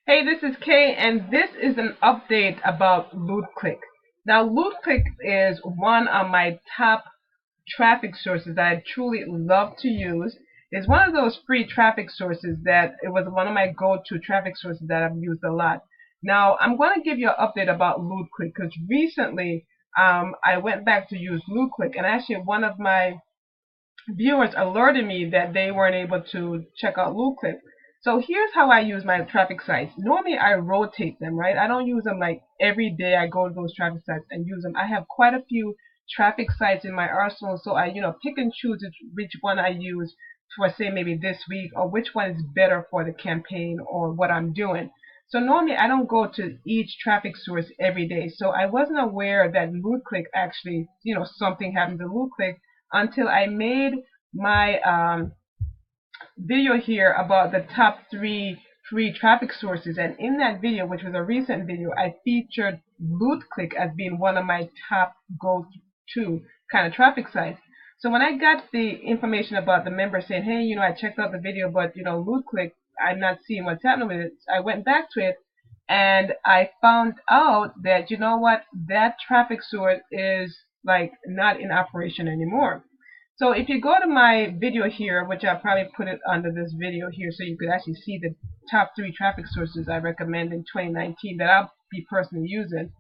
Hey, this is Kay, and this is an update about Lootclick. Now, Lootclick is one of my top traffic sources that I truly love to use. It's one of those free traffic sources that it was one of my go-to traffic sources that I've used a lot. Now, I'm going to give you an update about Lootclick because recently I went back to use Lootclick, and actually one of my viewers alerted me that they weren't able to check out Lootclick. So here's how I use my traffic sites. Normally I rotate them, right? I don't use them like every day I go to those traffic sites and use them. I have quite a few traffic sites in my arsenal, so I, pick and choose which one I use for say maybe this week or which one is better for the campaign or what I'm doing. So normally I don't go to each traffic source every day. So I wasn't aware that Lootclick actually, something happened to Lootclick until I made my video here about the top three free traffic sources. And in that video, which was a recent video, I featured Lootclick as being one of my top go-to kind of traffic sites. So when I got the information about the member saying, hey, I checked out the video, but, Lootclick, I'm not seeing what's happening with it, I went back to it and I found out that, that traffic source is like not in operation anymore. So if you go to my video here, which I'll probably put it under this video here so you could actually see the top three traffic sources I recommend in 2019 that I'll be personally using,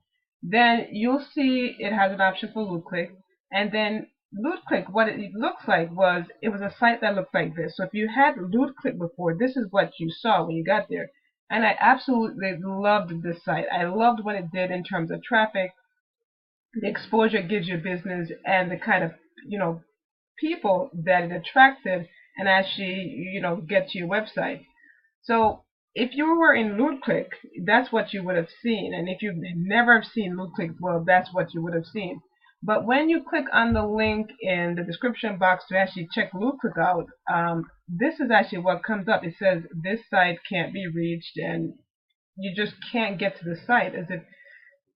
then you'll see it has an option for Lootclick. And then Lootclick, what it looks like was, it was a site that looked like this. So if you had Lootclick before, this is what you saw when you got there. And I absolutely loved this site. I loved what it did in terms of traffic, the exposure it gives your business, and the kind of, people that it attracted and actually, get to your website. So if you were in Lootclick, that's what you would have seen. And if you've never seen Lootclick, well, that's what you would have seen. But when you click on the link in the description box to actually check Lootclick out, this is actually what comes up. It says this site can't be reached, and you just can't get to the site, as if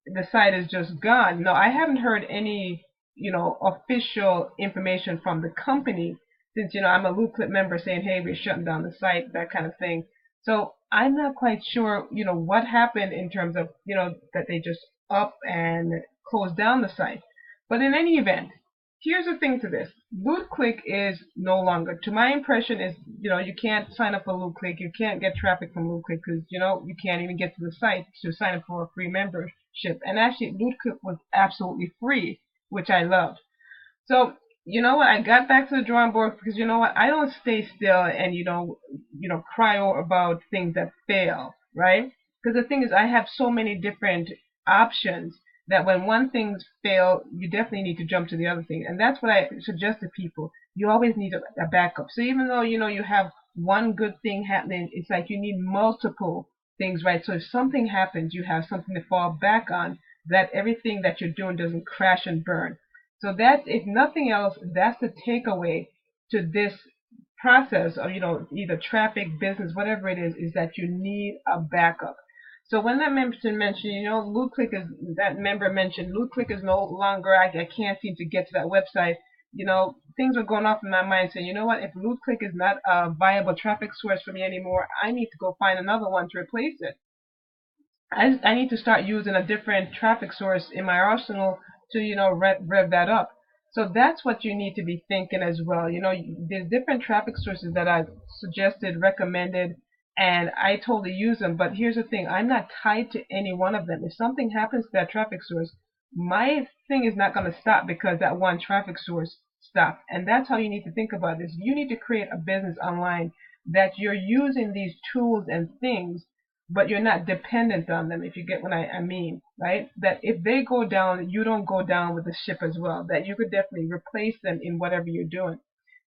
the site is just gone. No, I haven't heard any, official information from the company since, I'm a Lootclick member saying, hey, we're shutting down the site, that kind of thing. So I'm not quite sure, what happened in terms of, that they just up and closed down the site. But in any event, here's the thing to this. Lootclick is no longer, to my impression, is, you can't sign up for Lootclick, you can't get traffic from Lootclick because, you can't even get to the site to sign up for a free membership. And actually, Lootclick was absolutely free, which I loved. So, you know what? I got back to the drawing board because you know what? I don't stay still and cry about things that fail, right? Because the thing is, I have so many different options that when one thing fails, you definitely need to jump to the other thing, and that's what I suggest to people. You always need a backup. So even though you have one good thing happening, it's like you need multiple things, right? So if something happens, you have something to fall back on. That everything that you're doing doesn't crash and burn. So that's, if nothing else, that's the takeaway to this process of, either traffic, business, whatever it is that you need a backup. So when that member mentioned, Lootclick is, that member mentioned, Lootclick is no longer, I can't seem to get to that website, things were going off in my mind saying, you know what, if Lootclick is not a viable traffic source for me anymore, I need to go find another one to replace it. I need to start using a different traffic source in my arsenal to, rev that up. So that's what you need to be thinking as well. There's different traffic sources that I've suggested, recommended, and I totally use them. But here's the thing, I'm not tied to any one of them. If something happens to that traffic source, my thing is not going to stop because that one traffic source stopped. And that's how you need to think about this. You need to create a business online that you're using these tools and things, but you're not dependent on them, if you get what I mean, right? That if they go down, you don't go down with the ship as well, that you could definitely replace them in whatever you're doing.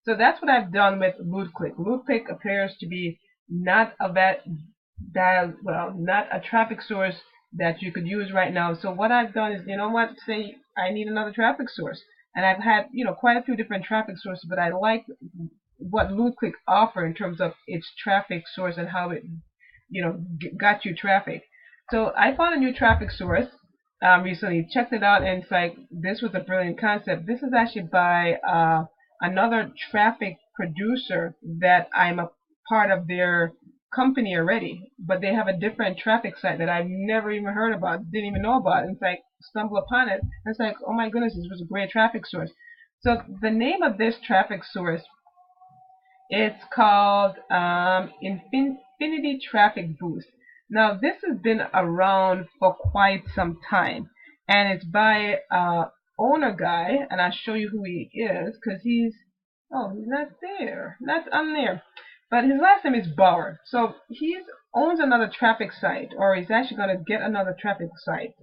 So that's what I've done with Lootclick. Lootclick appears to be not a not a traffic source that you could use right now. So what I've done is, say I need another traffic source. And I've had, quite a few different traffic sources, but I like what Lootclick offer in terms of its traffic source and how it got you traffic. So I found a new traffic source recently, checked it out, and it's like, this was a brilliant concept. This is actually by another traffic producer that I'm a part of their company already, but they have a different traffic site that I've never even heard about, didn't even know about. And it's like stumble upon it. And it's like, oh my goodness, this was a great traffic source. So the name of this traffic source, it's called Infinity Traffic Boost. Now this has been around for quite some time, and it's by owner guy, and I'll show you who he is because he's not there, not on there, but his last name is Bauer. So he owns another traffic site, or he's actually going to get another traffic site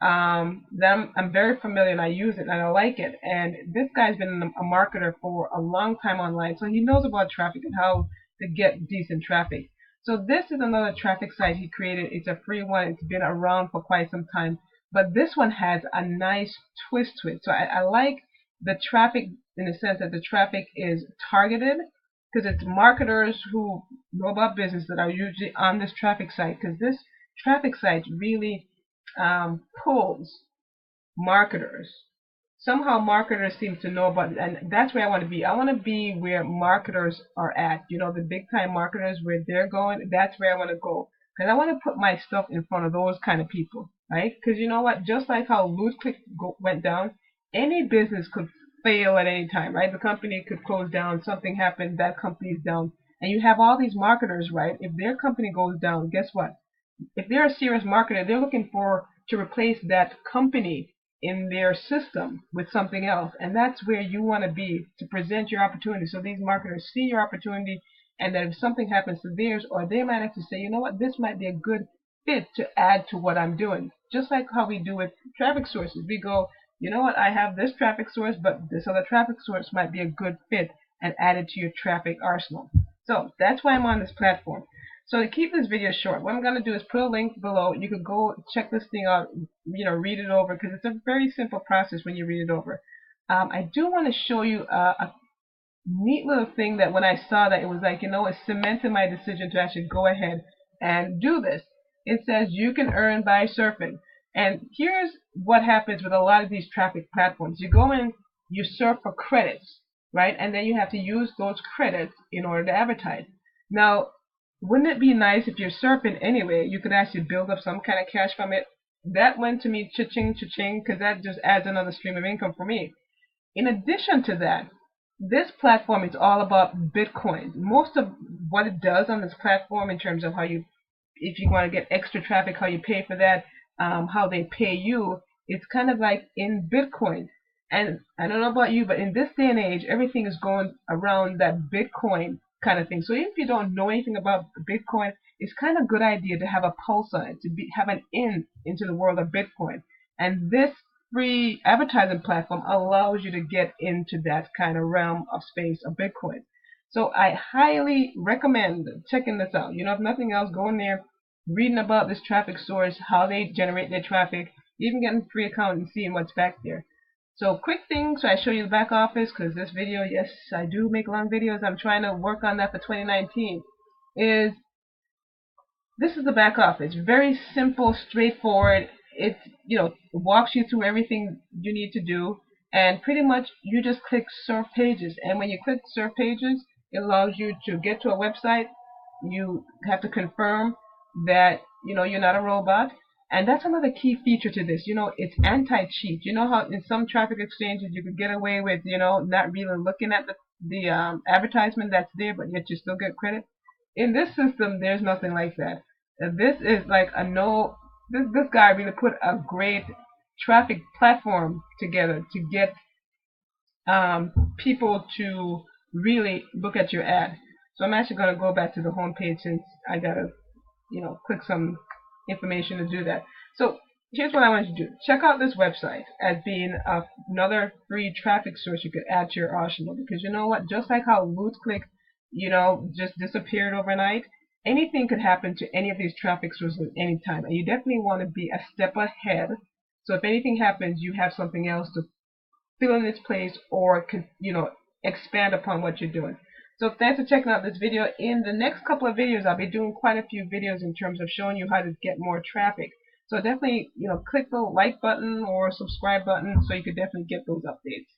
that I'm very familiar and I use it and I like it. And this guy's been a marketer for a long time online, so he knows about traffic and how to get decent traffic. So this is another traffic site he created. It's a free one. It's been around for quite some time, but this one has a nice twist to it. So I like the traffic in the sense that the traffic is targeted, because it's marketers who know about business that are usually on this traffic site, because this traffic site really pulls marketers. Somehow marketers seem to know about it, and that's where I want to be. I want to be where marketers are at. You know, the big time marketers, where they're going, that's where I want to go. Because I want to put my stuff in front of those kind of people, right? Because you know what? Just like how Lootclick went down, any business could fail at any time, right? The company could close down, something happened, that company's down. And you have all these marketers, right? If their company goes down, guess what? If they're a serious marketer, they're looking for to replace that company in their system with something else, and that's where you want to be, to present your opportunity so these marketers see your opportunity, and that if something happens to theirs, or they might actually say, you know what, this might be a good fit to add to what I'm doing. Just like how we do with traffic sources, we go, you know what, I have this traffic source, but this other traffic source might be a good fit, and add it to your traffic arsenal. So that's why I'm on this platform. So to keep this video short, what I'm going to do is put a link below. You could go check this thing out, read it over, because it's a very simple process when you read it over. I do want to show you a neat little thing that when I saw that, it was like, it cemented my decision to actually go ahead and do this. It says you can earn by surfing. And here's what happens with a lot of these traffic platforms. You go in, you surf for credits, right? And then you have to use those credits in order to advertise. Now, wouldn't it be nice if you're surfing anyway, you could actually build up some kind of cash from it? That went to me cha-ching, cha-ching, because that just adds another stream of income for me. In addition to that, this platform is all about Bitcoin. Most of what it does on this platform, in terms of how you, if you want to get extra traffic, how you pay for that, how they pay you, it's kind of like in Bitcoin. And I don't know about you, but in this day and age, everything is going around that Bitcoin kind of thing. So even if you don't know anything about Bitcoin, it's kind of a good idea to have a pulse on it, to have an in into the world of Bitcoin. And this free advertising platform allows you to get into that kind of realm of space of Bitcoin. So I highly recommend checking this out. If nothing else, go in there, reading about this traffic source, how they generate their traffic, even getting a free account and seeing what's back there. So quick thing, so I show you the back office, because this video, yes, I do make long videos. I'm trying to work on that for 2019. This is the back office. Very simple, straightforward. It walks you through everything you need to do, and pretty much you just click surf pages. And when you click surf pages, it allows you to get to a website. You have to confirm that you're not a robot. And that's another key feature to this. It's anti-cheat. You know how in some traffic exchanges you could get away with, not really looking at the advertisement that's there, but yet you still get credit. In this system, there's nothing like that. This is like a no. This guy really put a great traffic platform together to get people to really look at your ad. So I'm actually going to go back to the home page, since I gotta click some information to do that. So here's what I want you to do. Check out this website as being another free traffic source you could add to your arsenal, because you know what, just like how Lootclick just disappeared overnight, anything could happen to any of these traffic sources at any time, and you definitely want to be a step ahead, so if anything happens, you have something else to fill in its place, or expand upon what you're doing. So thanks for checking out this video. In the next couple of videos, I'll be doing quite a few videos in terms of showing you how to get more traffic. So definitely, click the like button or subscribe button so you can definitely get those updates.